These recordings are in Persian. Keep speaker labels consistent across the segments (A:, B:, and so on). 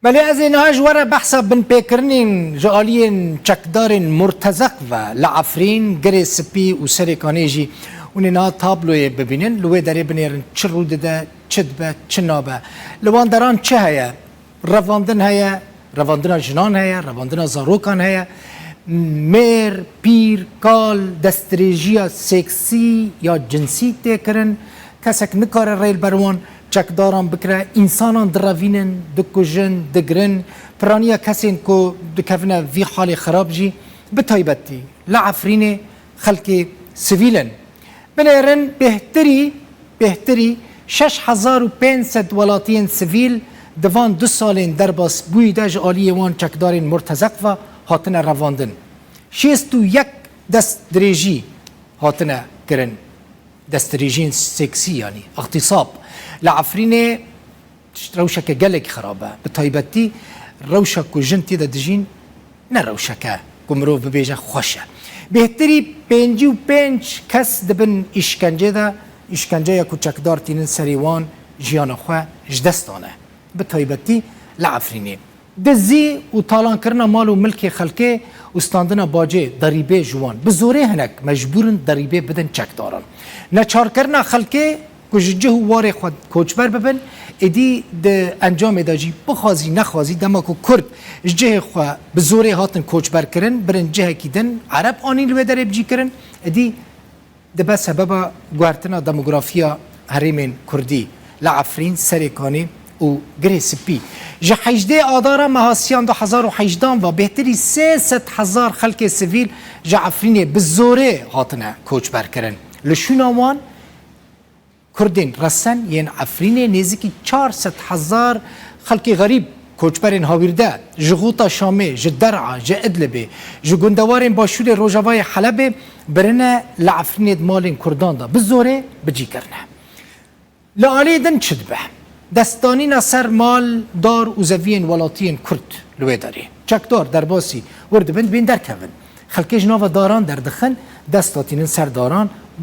A: بله از اینها جواره بحثا بن پیکرنین جالین چکدارین مرتزق و لعفرین گره سپی و سرکانه جی اون اینا تابلوی ببینن لوی داره بنیرن چه رو ده چه دبه چه نابه لوان دران چه هیا رواندن هیا رواندن جنان هیا رواندن زاروکان هیا میر پیر کال دستریجیا سکسی یا جنسی تکرن کسک نکار ریل بروان چکداران بکره انسانان دراوینن دکوژن دگرن پرانیا کسین کو دکفنه وی حال خراب جی بتایبتی لعفرین خلق سویلن بنیرن بهتری 6500 ولاتین سویل دوان 2 سالین درباس بویده جالی وان چکدارین مرتزق و هاتنه رواندن 61 دست دریجی هاتنه کرن دست دریجین سکسی یعنی اغتصاب لعفرینه روشک گلک خرابه بتایبتی روشک و جنتی دا دجین نه روشکه کمرو ببیجه خوشه بهتری 55 کس دبن اشکنجه دا اشکنجه یا کوچکدار تینن سریوان جیان خواه جدستانه بتایبتی لعفرینه دزی و تالان کرنا مال و ملک خلکه استاندنا باجه دریبه جوان بزوره هنک مجبورن دریبه بدن چکداران نچار کرنا خلکه کججه واره خود کوچبر ببن ادی د انجام داجی بخوازی نخوازی دما کو کرد جه خو بزوره هاتن کوچبر کرن برن جه کیدن عرب آنی لو در بجی کرن ادی د به سبب گوارتنا دموگرافیا هریمن کردی لعفرین سرکانی و گریسپی جه 18 آذار مهاسیان 2018 و بهتری 300,000 خلک سیویل جه عفرین بزوره هاتنه کوچبر کرن لشوناوان کردین رسن یعنی عفرین نزدیکی 400,000 خلک غریب کوچبرین هاویرده جغوطا شامه جدرعا جادلبه جگندوارین باشور روجاوای حلب برنه لعفرین مالین کردان دا بزوره بجی کرنه لعالی دن چدبه دستانین سر مال دار و زوین ولاتین کرد لوی داری چکدار در باسی ورد بند بین در کون خلک جناو داران در دخن دستاتین سر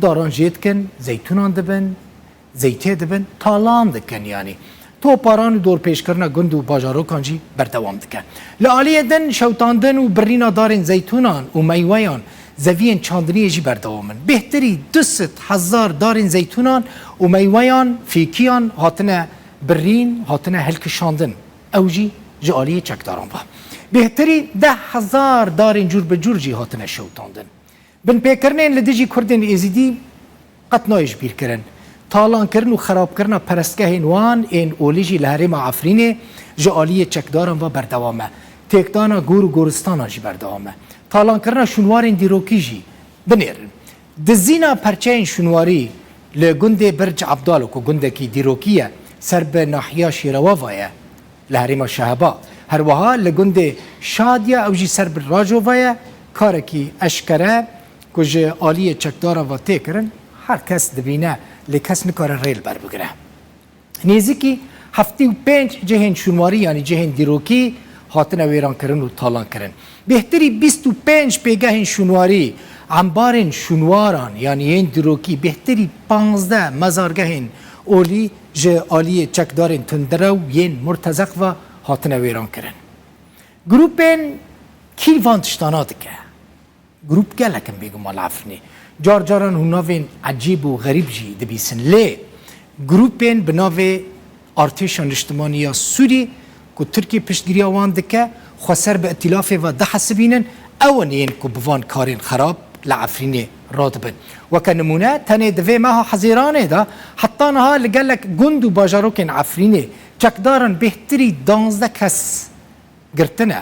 A: داران جید کن زیتونان دبن زیته دبن تالان دکن یعنی تو پاران دور پیش کرنا گند و باجارو کانجی بردوام دکن لعالی دن شوتاندن و برینا دارین زیتونان و میویان زوین چاندنی جی بردوامن بهتری 200,000 دارین زیتونان و میویان فیکیان هاتنه برین هاتنه هلک شاندن اوجی جالی چکداران با بهتری 10,000 دارین جور به جور جی هاتنه شوتاندن بن پیکرنین لدیجی کردین ازیدی قطنایش بیر کرن تالان کرن و خراب کرن پرستگاه وان این اولیجی لحرم عفرینه جالی چکداران و بردوامه تکدانا گور و گورستانا جی بردوامه تالان کرن شنوارین دیروکی جی بنیرن دزینا پرچین شنواری لگنده برج عبدالو که گنده کی دیروکیه سر به ناحیه شیروایه لحرم شهبا هر وها لگنده شادیا او جی سر به راجوایه کارکی اشکره کج آلی چکدارا و تکرن هر کس دبینه لکس نکاره ریل بر بگره نیزی 75 جهن شنواری یعنی جهن دیروکی هاتن ویران کرن و تالان کرن بهتری 25 پیگه شنواری انبارن شنواران یعنی این دیروکی بهتری 15 مزارگه اولی جه آلی چکدارن تندرو ین مرتزق و هاتن ویران کرن گروپن کی وانتشتانات که گروپ گلکم بگم العفرنی جار جاران هنوین عجیب و غریب جی دبیسن لی گروپین بناوی ارتشان اجتماعی یا سوری که ترکی پشتگیری آوان دکه خسر به ائتلاف و ده حسبینن اونین که بوان کارین خراب لعفرین رادبن و که نمونه تنه دوی ماها حزیرانه دا حتی نها لگلک گند و باجاروکین عفرینه چکدارن بهتری 12 کس گرتنه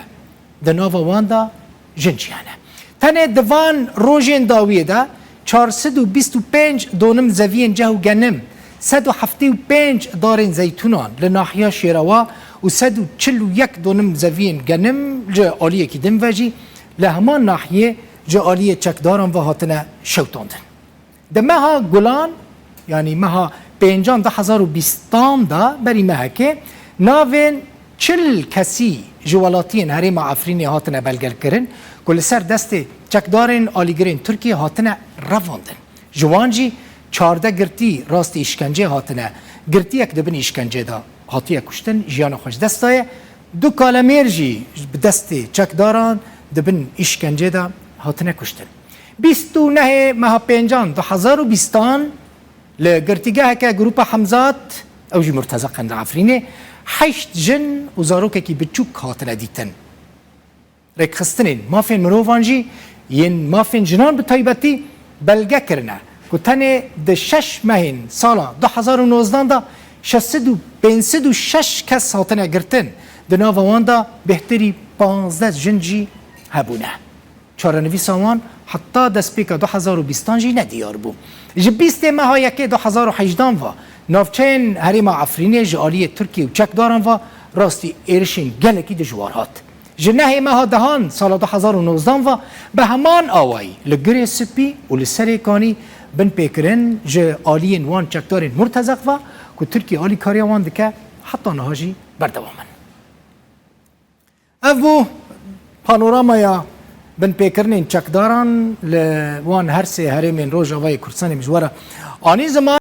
A: دناوا وان دا جنجیانه تنه دوان روژین داویه دا 425 دونم زوین جهو گنم 175 دارین زیتونان لناحیه شیروا و 141 دونم زوین گنم جه آلیه کی دم وجی لهمان ناحیه جه آلیه چکداران و هاتنه شوتاندن ده مها گلان یعنی مها 50,020 دا بری مها که ناوین 40 کسی جوالاتین هریم عفرینی هاتنه بلگل کرن کل سر دست چکدارین آلیگرین ترکیه هاتنه رواندن جوانجی 14 گرتی راست اشکنجه هاتنه گرتی یک دبن اشکنجه دا هاتیه کشتن جیان خوش دستایه دو کالمیر جی بدست چکداران دبن اشکنجه دا هاتنه کشتن 29 ماه پنجان 2020 لگرتیگاه که گروپ حمزات او جی مرتزقن لعفرینه 8 جن و زاروکه کی بچوک هاتنه دیتن ریک خستنین مافین مروفانجی ین مافین جنان به طیبتی بلگه کرنه که تنه ده 6 مهین سالا 2019 دا 656 کس هاتنه گرتن ده ناوان دا بهتری 15 جنجی هبونه چارنویس آوان حتی دست پیکا 2020 جی ندیار بو جی 20 ماه یکی 2018 و نافچین حریم عفرینه جالی ترکیه و چک دارن و راستی ایرشین گلکی دجوار هات جنه ماه دهان سال 2019 و به همان آوایی لگری سپی و لسری کانی بن پیکرن جالی وان چک دارن مرتزق و که ترکیه آلی کاری وان دکه حتی نهاجی بردوامن افو پانورامایا بن پیکرنین چکداران لوان هر سه هرمین روز آوای کردستان مجوره آنی زمان